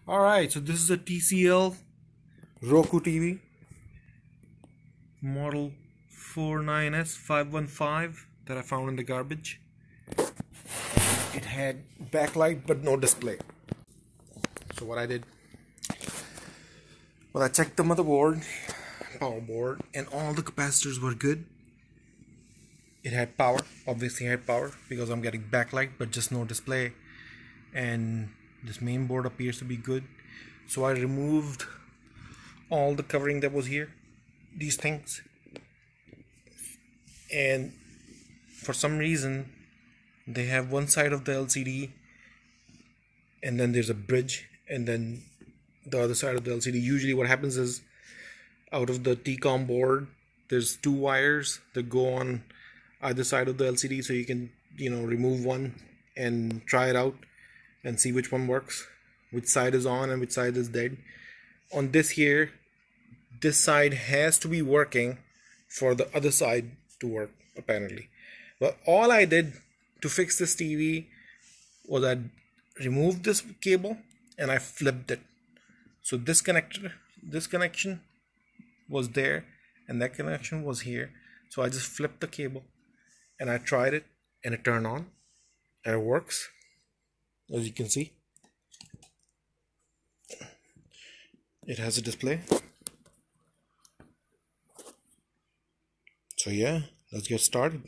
Alright, so this is a TCL Roku TV model 49S515 that I found in the garbage. It had backlight but no display. So what I did, well, I checked the motherboard, power board, and all the capacitors were good. It had power, obviously had power because I'm getting backlight but just no display, and this main board appears to be good. So I removed all the covering that was here, these things, and for some reason they have one side of the LCD and then there's a bridge and then the other side of the LCD. Usually what happens is, out of the TCON board there's two wires that go on either side of the LCD, so you can remove one and try it out and see which one works, which side is on and which side is dead. On this here, this side has to be working for the other side to work, apparently. But all I did to fix this TV was I removed this cable and I flipped it. So this connection was there and that connection was here. So I just flipped the cable and I tried it and it turned on and it works, as you can see. It has a display. So yeah, let's get started.